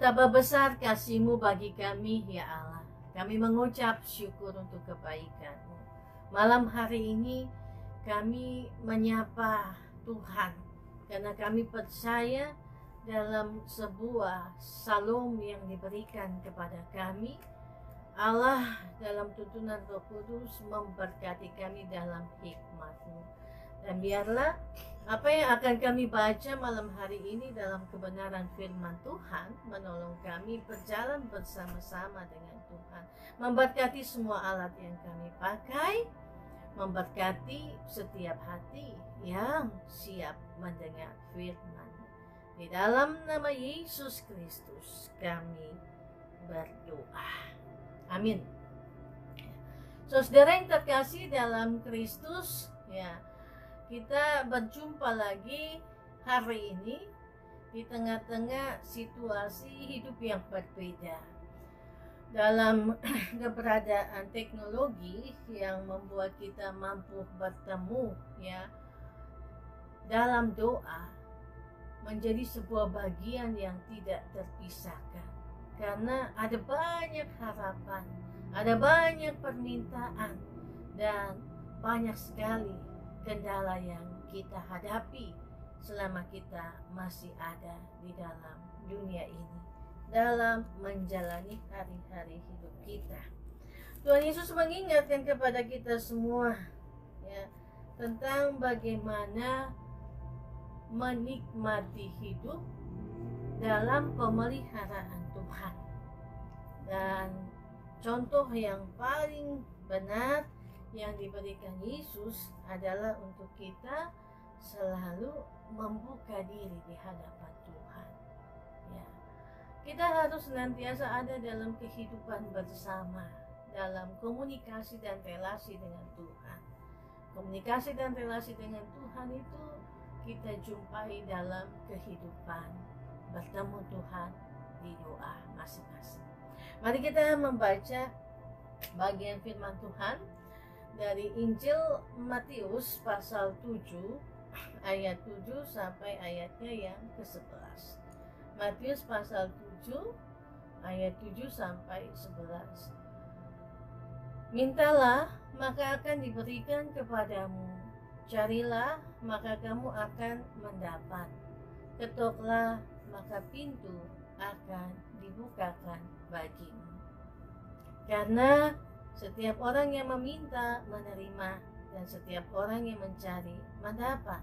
Betapa besar kasih-Mu bagi kami, ya Allah. Kami mengucap syukur untuk kebaikan-Mu. Malam hari ini kami menyapa Tuhan, karena kami percaya dalam sebuah salom yang diberikan kepada kami. Allah dalam tuntunan Roh Kudus memberkati kami dalam hikmat-Mu. Dan biarlah apa yang akan kami baca malam hari ini dalam kebenaran firman Tuhan menolong kami berjalan bersama-sama dengan Tuhan. Memberkati semua alat yang kami pakai, memberkati setiap hati yang siap mendengar firman. Di dalam nama Yesus Kristus kami berdoa. Amin. Saudara yang terkasih dalam Kristus, ya, kita berjumpa lagi hari ini di tengah-tengah situasi hidup yang berbeda. Dalam keberadaan teknologi yang membuat kita mampu bertemu, ya, dalam doa menjadi sebuah bagian yang tidak terpisahkan. Karena ada banyak harapan, ada banyak permintaan, dan banyak sekali kendala yang kita hadapi selama kita masih ada di dalam dunia ini, dalam menjalani hari-hari hidup kita. Tuhan Yesus mengingatkan kepada kita semua, ya, tentang bagaimana menikmati hidup dalam pemeliharaan Tuhan. Dan contoh yang paling benar yang diberikan Yesus adalah untuk kita selalu membuka diri di hadapan Tuhan. Ya. Kita harus senantiasa ada dalam kehidupan bersama, dalam komunikasi dan relasi dengan Tuhan. Komunikasi dan relasi dengan Tuhan itu kita jumpai dalam kehidupan bertemu Tuhan di doa masing-masing. Mari kita membaca bagian firman Tuhan dari Injil Matius pasal 7 ayat 7 sampai ayatnya yang ke-11. Matius pasal 7 ayat 7 sampai 11. Mintalah, maka akan diberikan kepadamu. Carilah, maka kamu akan mendapat. Ketoklah, maka pintu akan dibukakan bagimu. Karena setiap orang yang meminta menerima, dan setiap orang yang mencari mendapat,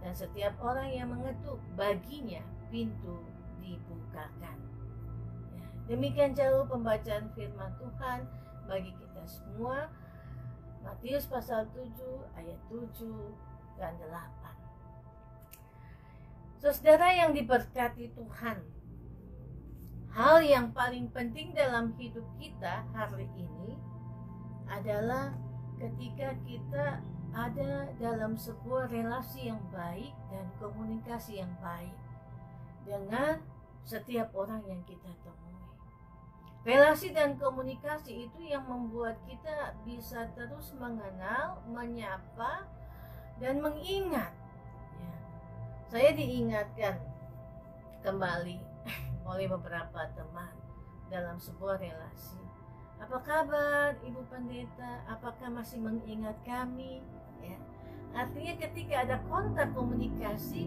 dan setiap orang yang mengetuk baginya pintu dibukakan. Ya, demikian jauh pembacaan firman Tuhan bagi kita semua. Matius pasal 7 ayat 7 dan 8. Saudara yang diberkati Tuhan, hal yang paling penting dalam hidup kita hari ini adalah ketika kita ada dalam sebuah relasi yang baik dan komunikasi yang baik dengan setiap orang yang kita temui. Relasi dan komunikasi itu yang membuat kita bisa terus mengenal, menyapa, dan mengingat. Ya. Saya diingatkan kembali oleh beberapa teman dalam sebuah relasi. Apa kabar Ibu Pendeta? Apakah masih mengingat kami? Ya. Artinya ketika ada kontak komunikasi,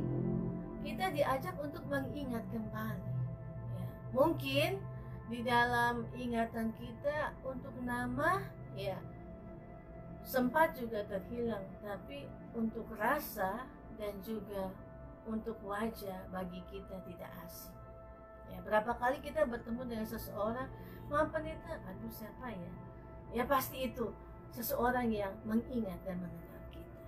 kita diajak untuk mengingat kembali. Ya. Mungkin di dalam ingatan kita untuk nama, ya, sempat juga terhilang, tapi untuk rasa dan juga untuk wajah bagi kita tidak asing. Ya, berapa kali kita bertemu dengan seseorang, Maaf Pendeta, aduh siapa ya? Ya pasti itu seseorang yang mengingat dan mengenal kita.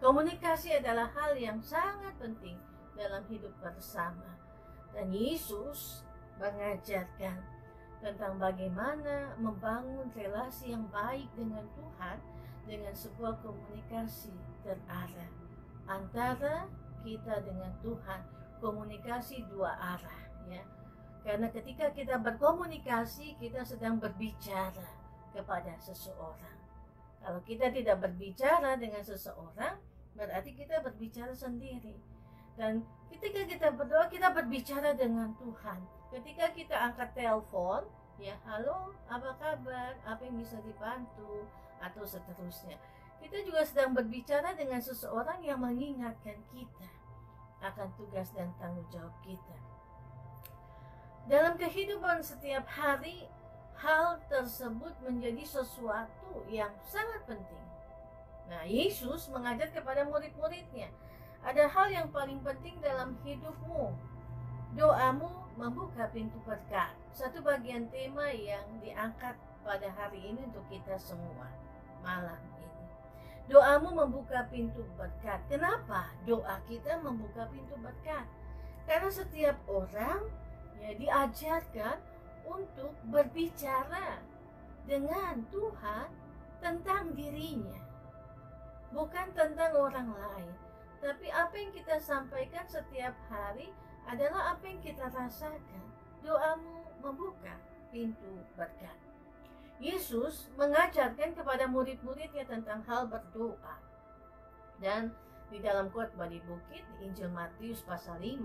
Komunikasi adalah hal yang sangat penting dalam hidup bersama. Dan Yesus mengajarkan tentang bagaimana membangun relasi yang baik dengan Tuhan dengan sebuah komunikasi terarah antara kita dengan Tuhan, komunikasi dua arah, ya. Karena ketika kita berkomunikasi, kita sedang berbicara kepada seseorang. Kalau kita tidak berbicara dengan seseorang, berarti kita berbicara sendiri. Dan ketika kita berdoa, kita berbicara dengan Tuhan. Ketika kita angkat telepon, ya halo, apa kabar, apa yang bisa dibantu, atau seterusnya. Kita juga sedang berbicara dengan seseorang yang mengingatkan kita akan tugas dan tanggung jawab kita. Dalam kehidupan setiap hari, hal tersebut menjadi sesuatu yang sangat penting. Nah, Yesus mengajar kepada murid-muridnya, ada hal yang paling penting dalam hidupmu. Doamu membuka pintu berkat. Satu bagian tema yang diangkat pada hari ini untuk kita semua malam ini. Doamu membuka pintu berkat. Kenapa doa kita membuka pintu berkat? Karena setiap orang ya diajarkan untuk berbicara dengan Tuhan tentang dirinya, bukan tentang orang lain. Tapi apa yang kita sampaikan setiap hari adalah apa yang kita rasakan. Doamu membuka pintu berkat. Yesus mengajarkan kepada murid-muridnya tentang hal berdoa. Dan di dalam khotbah di bukit, di Injil Matius pasal 5,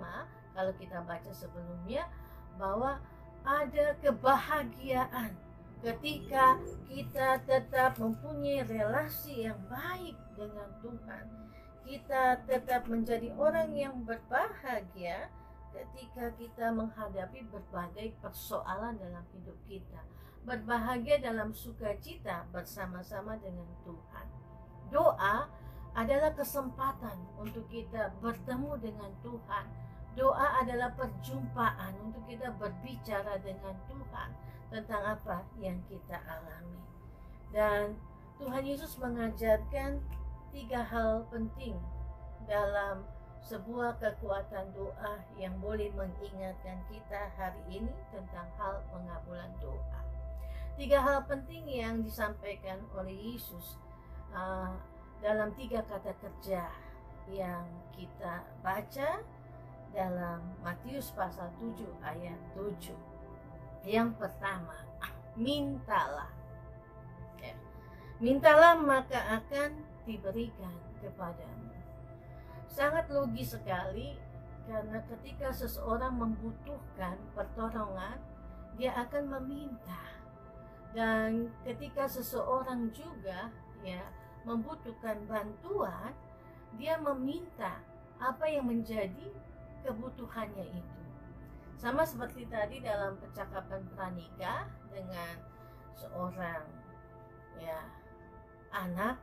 kalau kita baca sebelumnya, bahwa ada kebahagiaan ketika kita tetap mempunyai relasi yang baik dengan Tuhan. Kita tetap menjadi orang yang berbahagia ketika kita menghadapi berbagai persoalan dalam hidup kita. Berbahagia dalam sukacita bersama-sama dengan Tuhan. Doa adalah kesempatan untuk kita bertemu dengan Tuhan. Doa adalah perjumpaan untuk kita berbicara dengan Tuhan tentang apa yang kita alami. Dan Tuhan Yesus mengajarkan 3 hal penting dalam sebuah kekuatan doa yang boleh mengingatkan kita hari ini tentang hal pengabulan doa. 3 hal penting yang disampaikan oleh Yesus dalam 3 kata kerja yang kita baca dalam Matius pasal 7 ayat 7. Yang pertama, mintalah. Ya. Mintalah maka akan diberikan kepadamu. Sangat logis sekali, karena ketika seseorang membutuhkan pertolongan, dia akan meminta. Dan ketika seseorang juga ya membutuhkan bantuan, dia meminta apa yang menjadi kebutuhannya itu. Sama seperti tadi dalam percakapan pranikah dengan seorang ya anak.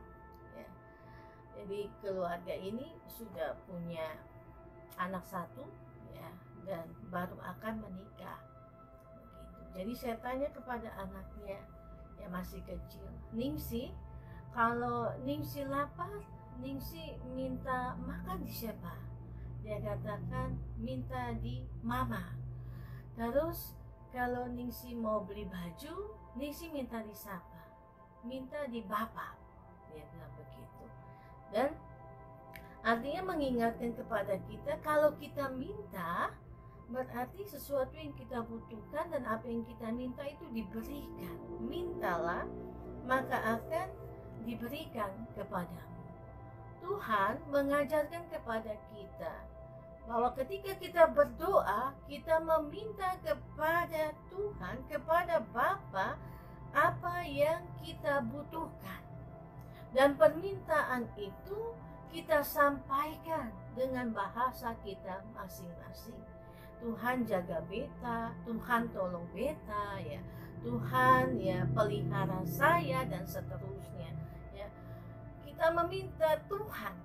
Jadi keluarga ini sudah punya anak 1 ya, dan baru akan menikah. Begitu. Jadi saya tanya kepada anaknya yang masih kecil, Ningsi, kalau Ningsi lapar, Ningsi minta makan di siapa? Dia katakan minta di mama. Terus kalau Ningsi mau beli baju, Ningsi minta di siapa? Minta di bapak. Dia bilang begitu. Dan artinya mengingatkan kepada kita, kalau kita minta berarti sesuatu yang kita butuhkan dan apa yang kita minta itu diberikan. Mintalah maka akan diberikan kepadamu. Tuhan mengajarkan kepada kita bahwa ketika kita berdoa, kita meminta kepada Tuhan, kepada Bapa, apa yang kita butuhkan. Dan permintaan itu kita sampaikan dengan bahasa kita masing-masing. Tuhan jaga beta, Tuhan tolong beta, ya Tuhan ya pelihara saya, dan seterusnya. Ya, kita meminta Tuhan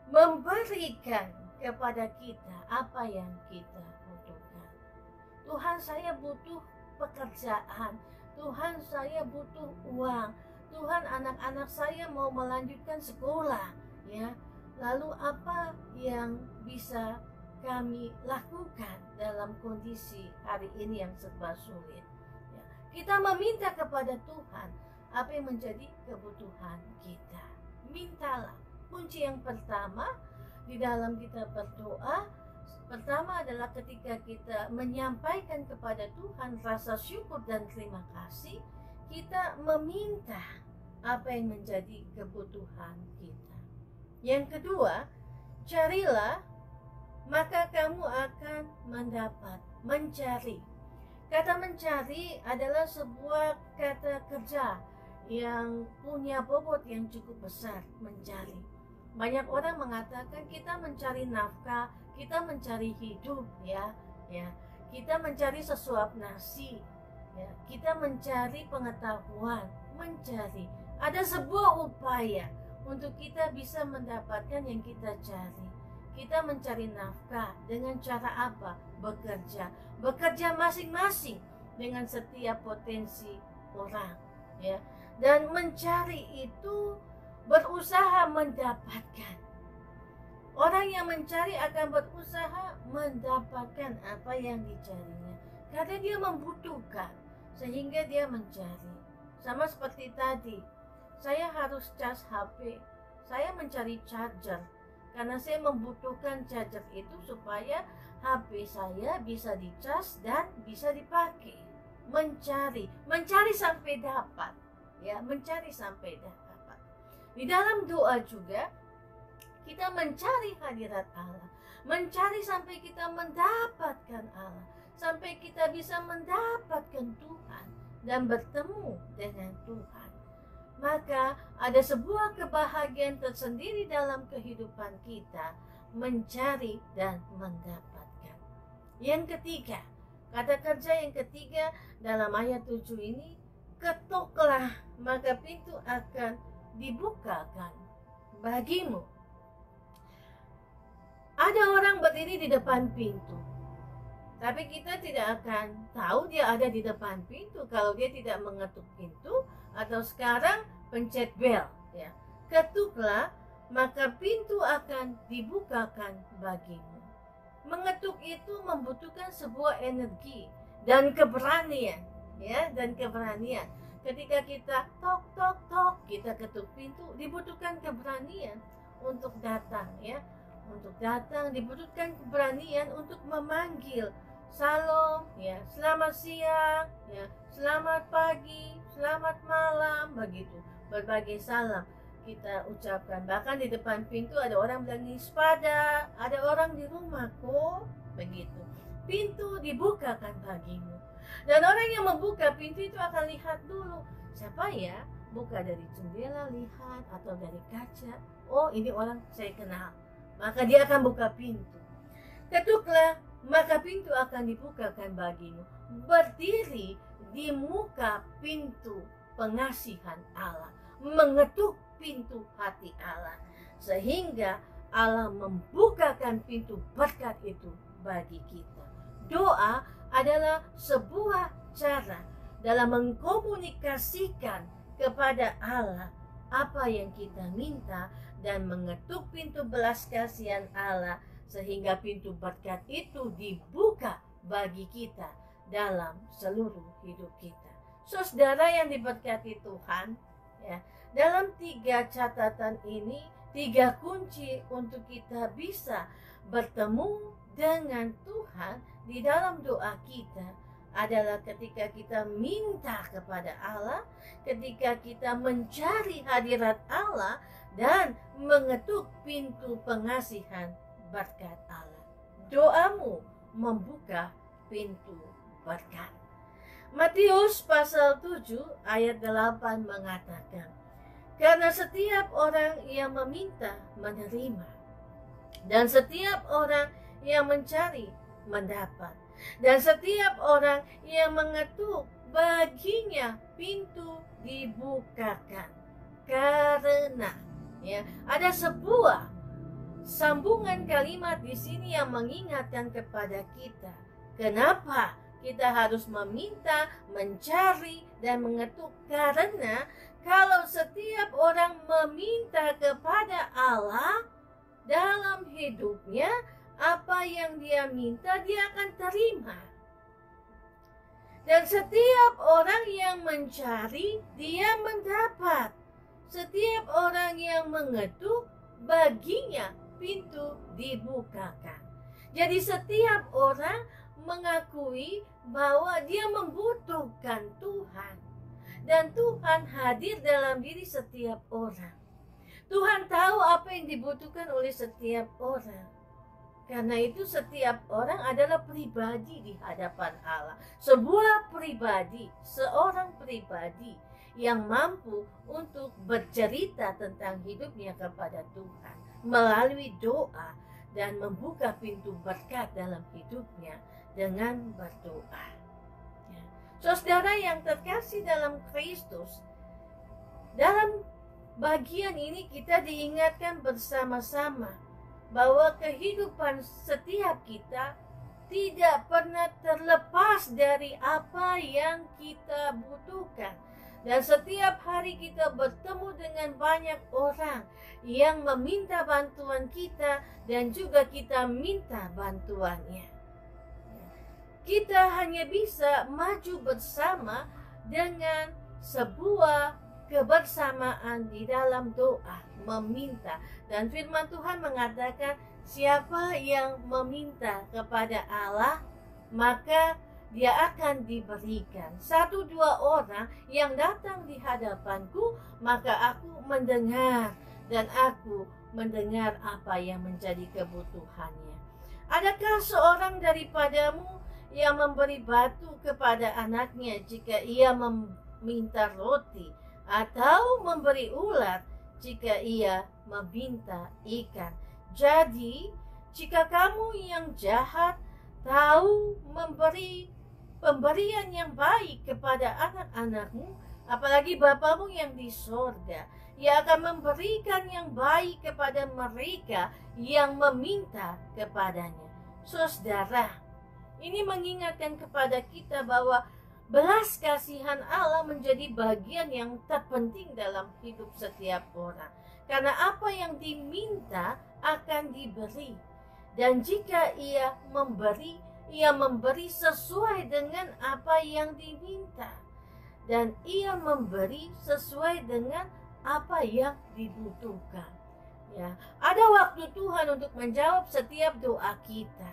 memberikan kepada kita apa yang kita butuhkan. Tuhan, saya butuh pekerjaan. Tuhan, saya butuh uang. Tuhan, anak-anak saya mau melanjutkan sekolah, ya. Lalu apa yang bisa kami lakukan dalam kondisi hari ini yang serba sulit? Ya. Kita meminta kepada Tuhan apa yang menjadi kebutuhan kita. Mintalah. Kunci yang pertama di dalam kita berdoa, pertama adalah ketika kita menyampaikan kepada Tuhan rasa syukur dan terima kasih, kita meminta apa yang menjadi kebutuhan kita. Yang kedua, carilah maka kamu akan mendapat. mencari. Kata mencari adalah sebuah kata kerja yang punya bobot yang cukup besar, mencari. Banyak orang mengatakan kita mencari nafkah, kita mencari hidup, ya. Kita mencari sesuap nasi, ya. Kita mencari pengetahuan, mencari. Ada sebuah upaya untuk kita bisa mendapatkan yang kita cari. Kita mencari nafkah dengan cara apa? Bekerja masing-masing dengan setiap potensi orang, ya. Dan mencari itu berusaha mendapatkan. Orang yang mencari akan berusaha mendapatkan apa yang dicarinya, karena dia membutuhkan, sehingga dia mencari. Sama seperti tadi, saya harus cas HP, saya mencari charger, karena saya membutuhkan charger itu supaya HP saya bisa dicas dan bisa dipakai. Mencari sampai dapat, ya, mencari sampai dapat. Di dalam doa juga kita mencari hadirat Allah, mencari sampai kita mendapatkan Allah, sampai kita bisa mendapatkan Tuhan dan bertemu dengan Tuhan. Maka ada sebuah kebahagiaan tersendiri dalam kehidupan kita, mencari dan mendapatkan. Yang ketiga, kata kerja yang ketiga dalam ayat 7 ini, ketuklah maka pintu akan dibukakan bagimu. Ada orang berdiri di depan pintu, tapi kita tidak akan tahu dia ada di depan pintu kalau dia tidak mengetuk pintu atau sekarang pencet bel, ya. Ketuklah maka pintu akan dibukakan bagimu. Mengetuk itu membutuhkan sebuah energi dan keberanian, ya, dan keberanian. Ketika kita tok tok tok, kita ketuk pintu, dibutuhkan keberanian untuk datang, ya. Untuk datang dibutuhkan keberanian untuk memanggil salam, ya, selamat siang, ya, selamat pagi, selamat malam, begitu. Berbagai salam kita ucapkan. Bahkan di depan pintu ada orang bilang ispada, ada orang di rumahku, begitu. Pintu dibukakan bagimu. Dan orang yang membuka pintu itu akan lihat dulu, siapa ya? Buka dari jendela, lihat, atau dari kaca. Oh, ini orang saya kenal. Maka dia akan buka pintu. Ketuklah, maka pintu akan dibukakan bagimu. Berdiri di muka pintu pengasihan Allah, mengetuk pintu hati Allah, sehingga Allah membukakan pintu berkat itu bagi kita. Doa adalah sebuah cara dalam mengkomunikasikan kepada Allah apa yang kita minta dan mengetuk pintu belas kasihan Allah, sehingga pintu berkat itu dibuka bagi kita dalam seluruh hidup kita. Saudara yang diberkati Tuhan, ya, dalam 3 catatan ini, 3 kunci untuk kita bisa bertemu dengan Tuhan di dalam doa kita adalah ketika kita minta kepada Allah, ketika kita mencari hadirat Allah, dan mengetuk pintu pengasihan berkat Allah. Doamu membuka pintu berkat. Matius pasal 7 ayat 8 mengatakan, karena setiap orang yang meminta menerima, dan setiap orang yang mencari mendapat, dan setiap orang yang mengetuk baginya pintu dibukakan. Karena, ya, ada sebuah sambungan kalimat di sini yang mengingatkan kepada kita kenapa kita harus meminta, mencari, dan mengetuk. Karena kalau setiap orang meminta kepada Allah dalam hidupnya, apa yang dia minta dia akan terima. Dan setiap orang yang mencari, dia mendapat. Setiap orang yang mengetuk, baginya pintu dibukakan. Jadi setiap orang mengakui bahwa dia membutuhkan Tuhan. Dan Tuhan hadir dalam diri setiap orang. Tuhan tahu apa yang dibutuhkan oleh setiap orang. Karena itu setiap orang adalah pribadi di hadapan Allah. Sebuah pribadi, seorang pribadi yang mampu untuk bercerita tentang hidupnya kepada Tuhan melalui doa dan membuka pintu berkat dalam hidupnya dengan berdoa. Ya. Saudara yang terkasih dalam Kristus, dalam bagian ini kita diingatkan bersama-sama bahwa kehidupan setiap kita tidak pernah terlepas dari apa yang kita butuhkan. Dan setiap hari kita bertemu dengan banyak orang yang meminta bantuan kita dan juga kita minta bantuannya. Kita hanya bisa maju bersama dengan sebuah kebersamaan di dalam doa, meminta. Dan firman Tuhan mengatakan, siapa yang meminta kepada Allah, maka dia akan diberikan. 1-2 orang yang datang di hadapanku, maka aku mendengar, dan aku mendengar apa yang menjadi kebutuhannya. Adakah seorang daripadamu yang memberi batu kepada anaknya jika ia meminta roti, atau memberi ular jika ia meminta ikan? Jadi, jika kamu yang jahat tahu memberi pemberian yang baik kepada anak-anakmu, apalagi Bapamu yang di sorga, Ia akan memberikan yang baik kepada mereka yang meminta kepadanya. Saudara, ini mengingatkan kepada kita bahwa belas kasihan Allah menjadi bagian yang terpenting dalam hidup setiap orang. Karena apa yang diminta akan diberi. Dan jika ia memberi sesuai dengan apa yang diminta. Dan ia memberi sesuai dengan apa yang dibutuhkan. Ya, ada waktu Tuhan untuk menjawab setiap doa kita.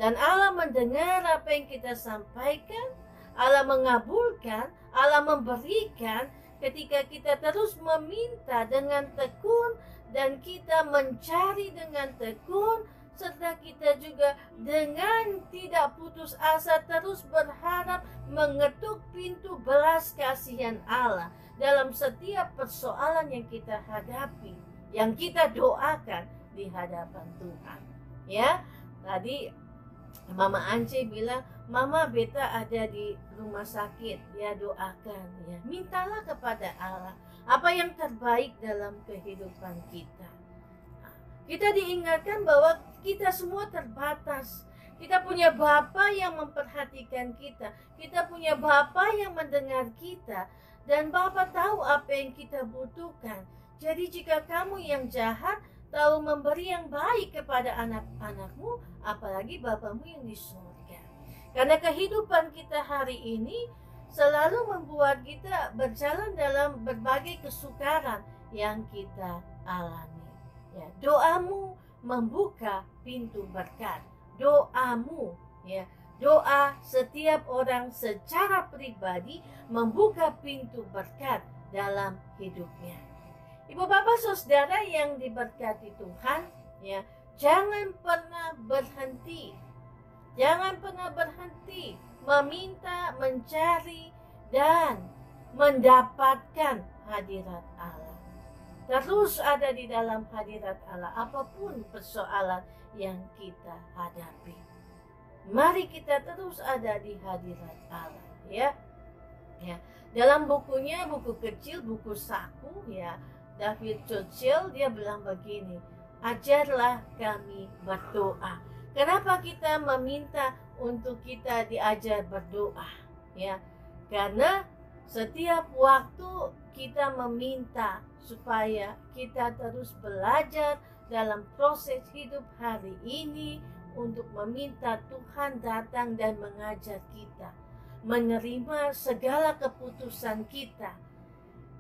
Dan Allah mendengar apa yang kita sampaikan. Allah mengabulkan, Allah memberikan ketika kita terus meminta dengan tekun dan kita mencari dengan tekun, serta kita juga dengan tidak putus asa terus berharap mengetuk pintu belas kasihan Allah dalam setiap persoalan yang kita hadapi, yang kita doakan di hadapan Tuhan. Ya, tadi Mama Ance bilang, Mama beta ada di rumah sakit, ya doakan, ya mintalah kepada Allah apa yang terbaik dalam kehidupan kita. Kita diingatkan bahwa kita semua terbatas. Kita punya Bapa yang memperhatikan kita. Kita punya Bapa yang mendengar kita. Dan Bapa tahu apa yang kita butuhkan. Jadi jika kamu yang jahat tahu memberi yang baik kepada anak-anakmu, apalagi Bapamu yang di surga. Karena kehidupan kita hari ini selalu membuat kita berjalan dalam berbagai kesukaran yang kita alami. Ya, doamu membuka pintu berkat. Doamu, ya, doa setiap orang secara pribadi membuka pintu berkat dalam hidupnya. Ibu bapak saudara yang diberkati Tuhan, ya, jangan pernah berhenti. Jangan pernah berhenti meminta, mencari, dan mendapatkan hadirat Allah. Terus ada di dalam hadirat Allah apapun persoalan yang kita hadapi. Mari kita terus ada di hadirat Allah, ya. Ya, dalam bukunya, buku kecil, buku saku, ya, David Churchill dia bilang begini, ajarlah kami berdoa. Kenapa kita meminta untuk kita diajar berdoa? Ya, karena setiap waktu kita meminta supaya kita terus belajar dalam proses hidup hari ini untuk meminta Tuhan datang dan mengajar kita, menerima segala keputusan kita,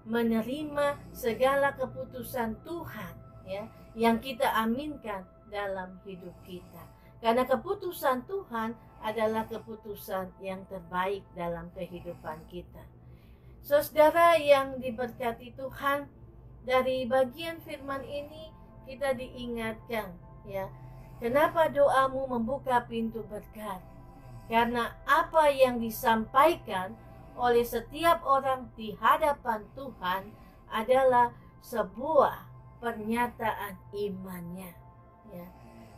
menerima segala keputusan Tuhan, ya, yang kita aminkan dalam hidup kita. Karena keputusan Tuhan adalah keputusan yang terbaik dalam kehidupan kita. Saudara yang diberkati Tuhan, dari bagian firman ini kita diingatkan, ya, Kenapa doamu membuka pintu berkat? Karena apa yang disampaikan oleh setiap orang di hadapan Tuhan adalah sebuah pernyataan imannya, ya.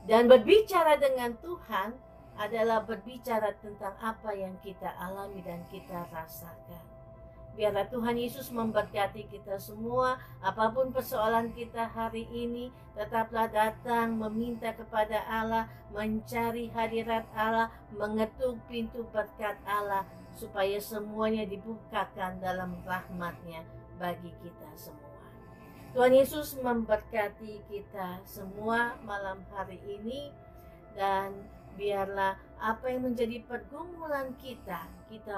Dan berbicara dengan Tuhan adalah berbicara tentang apa yang kita alami dan kita rasakan. Biarlah Tuhan Yesus memberkati kita semua. Apapun persoalan kita hari ini, tetaplah datang meminta kepada Allah, mencari hadirat Allah, mengetuk pintu berkat Allah, supaya semuanya dibukakan dalam rahmat-Nya bagi kita semua. Tuhan Yesus memberkati kita semua malam hari ini, dan biarlah apa yang menjadi pergumulan kita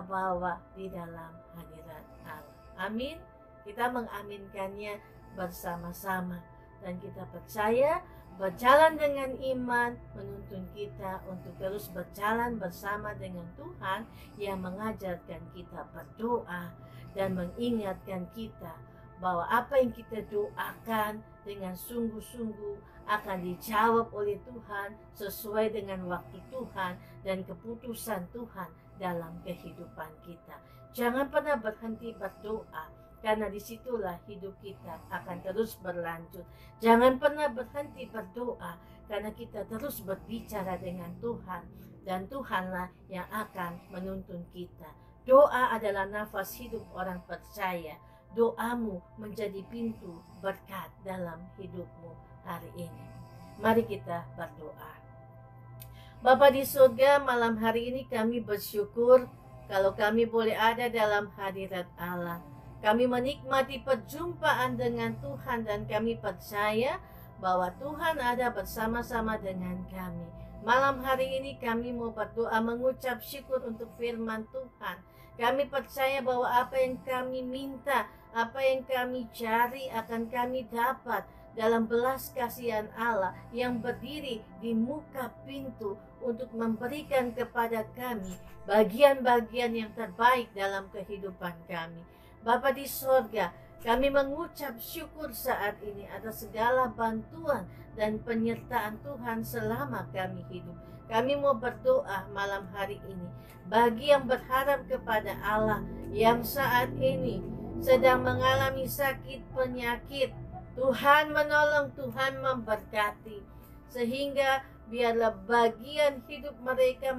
bawa di dalam hadirat Allah. Amin. Kita mengaminkannya bersama-sama, dan kita percaya berjalan dengan iman menuntun kita untuk terus berjalan bersama dengan Tuhan yang mengajarkan kita berdoa dan mengingatkan kita bahwa apa yang kita doakan dengan sungguh-sungguh akan dijawab oleh Tuhan sesuai dengan waktu Tuhan dan keputusan Tuhan dalam kehidupan kita. Jangan pernah berhenti berdoa, karena disitulah hidup kita akan terus berlanjut. Jangan pernah berhenti berdoa, karena kita terus berbicara dengan Tuhan, dan Tuhanlah yang akan menuntun kita. Doa adalah nafas hidup orang percaya. Doamu menjadi pintu berkat dalam hidupmu hari ini. Mari kita berdoa. Bapa di surga, malam hari ini kami bersyukur kalau kami boleh ada dalam hadirat Allah. Kami menikmati perjumpaan dengan Tuhan, dan kami percaya bahwa Tuhan ada bersama-sama dengan kami. Malam hari ini kami mau berdoa mengucap syukur untuk firman Tuhan. Kami percaya bahwa apa yang kami minta, apa yang kami cari akan kami dapat dalam belas kasihan Allah yang berdiri di muka pintu untuk memberikan kepada kami bagian-bagian yang terbaik dalam kehidupan kami. Bapa di sorga, kami mengucap syukur saat ini atas segala bantuan dan penyertaan Tuhan selama kami hidup. Kami mau berdoa malam hari ini bagi yang berharap kepada Allah, yang saat ini sedang mengalami sakit penyakit. Tuhan menolong, Tuhan memberkati, sehingga biarlah bagian hidup mereka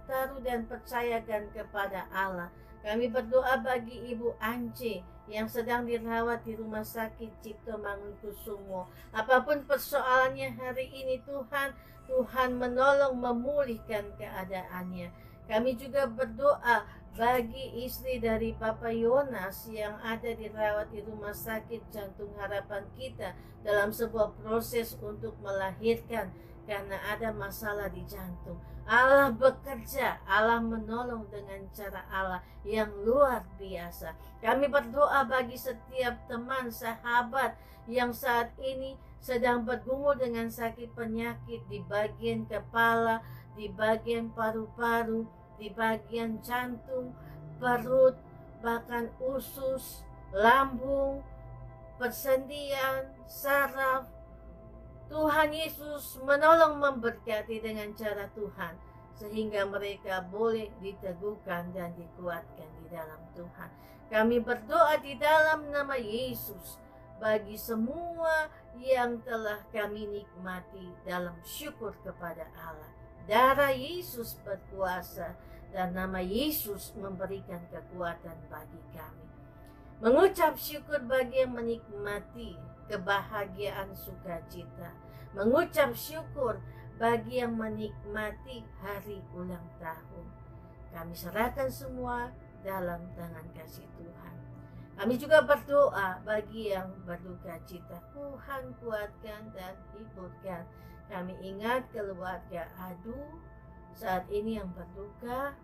taruh dan percayakan kepada Allah. Kami berdoa bagi Ibu Ance yang sedang dirawat di Rumah Sakit Cipto Mangunkusumo. Apapun persoalannya hari ini, Tuhan menolong memulihkan keadaannya. Kami juga berdoa bagi istri dari Papa Yonas yang ada dirawat di Rumah Sakit Jantung Harapan Kita dalam sebuah proses untuk melahirkan karena ada masalah di jantung. Allah bekerja, Allah menolong dengan cara Allah yang luar biasa. Kami berdoa bagi setiap teman, sahabat yang saat ini sedang bergumul dengan sakit penyakit di bagian kepala, di bagian paru-paru, di bagian jantung, perut, bahkan usus, lambung, persendian, saraf. Tuhan Yesus menolong memberkati dengan cara Tuhan, sehingga mereka boleh diteguhkan dan dikuatkan di dalam Tuhan. Kami berdoa di dalam nama Yesus bagi semua yang telah kami nikmati dalam syukur kepada Allah. Darah Yesus berkuasa, dan nama Yesus memberikan kekuatan bagi kami. Mengucap syukur bagi yang menikmati kebahagiaan sukacita. Mengucap syukur bagi yang menikmati hari ulang tahun. Kami serahkan semua dalam tangan kasih Tuhan. Kami juga berdoa bagi yang berduka cita. Tuhan kuatkan dan hiburkan. Kami ingat keluarga Adu saat ini yang berduka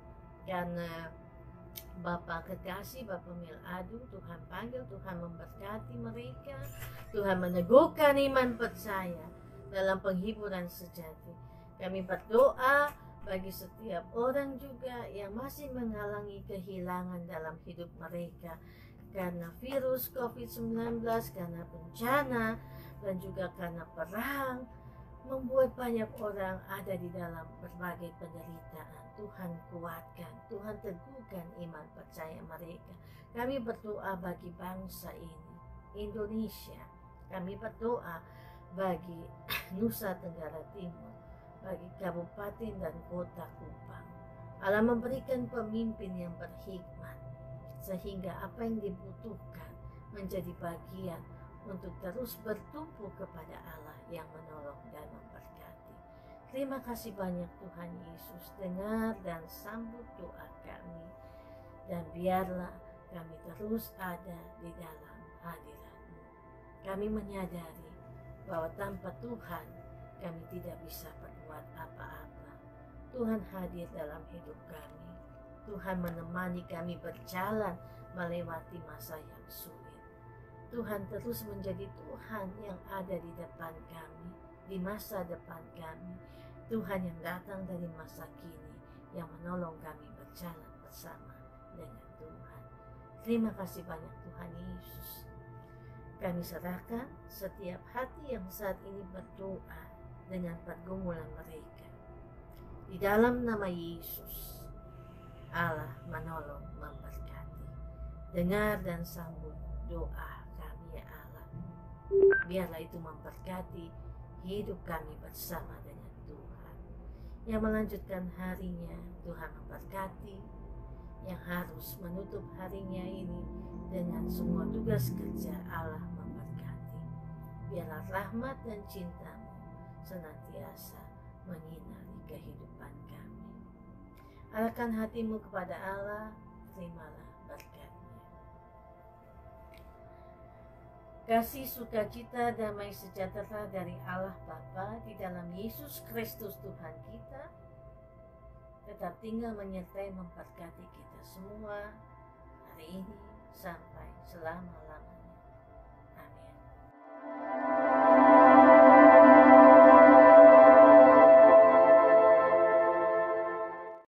karena Bapak kekasih, Bapak Mil Adu. Tuhan panggil, Tuhan memberkati mereka, Tuhan meneguhkan iman percaya dalam penghiburan sejati. Kami berdoa bagi setiap orang juga yang masih mengalami kehilangan dalam hidup mereka karena virus COVID-19, karena bencana, dan juga karena perang. membuat banyak orang ada di dalam berbagai penderitaan. Tuhan kuatkan, Tuhan teguhkan iman percaya mereka. Kami berdoa bagi bangsa ini, Indonesia. Kami berdoa bagi Nusa Tenggara Timur, bagi kabupaten dan kota Kupang. Allah memberikan pemimpin yang berhikmat, sehingga apa yang dibutuhkan menjadi bagian untuk terus bertumpu kepada Allah yang menolong dan memberkati. Terima kasih banyak Tuhan Yesus, dengar dan sambut doa kami, dan biarlah kami terus ada di dalam hadirat-Mu. Kami menyadari bahwa tanpa Tuhan kami tidak bisa berbuat apa-apa. Tuhan hadir dalam hidup kami. Tuhan menemani kami berjalan melewati masa yang sulit. Tuhan terus menjadi Tuhan yang ada di depan kami, di masa depan kami. Tuhan yang datang dari masa kini, yang menolong kami berjalan bersama dengan Tuhan. Terima kasih banyak Tuhan Yesus. Kami serahkan setiap hati yang saat ini berdoa dengan pergumulan mereka. Di dalam nama Yesus, Allah menolong, memberkati. Dengar dan sambut doa kami ya Allah. Biarlah itu memberkati hidup kami bersama dengan Tuhan. Yang melanjutkan harinya, Tuhan memberkati. Yang harus menutup harinya ini dengan semua tugas kerja, Allah memberkati. Biarlah rahmat dan cinta-Mu senantiasa menyinari kehidupan kami. Arahkan hatimu kepada Allah, terimalah berkat-Nya. Kasih, sukacita, damai sejahtera dari Allah Bapa di dalam Yesus Kristus Tuhan kita tetap tinggal menyertai memberkati kita semua hari ini sampai selama-lamanya.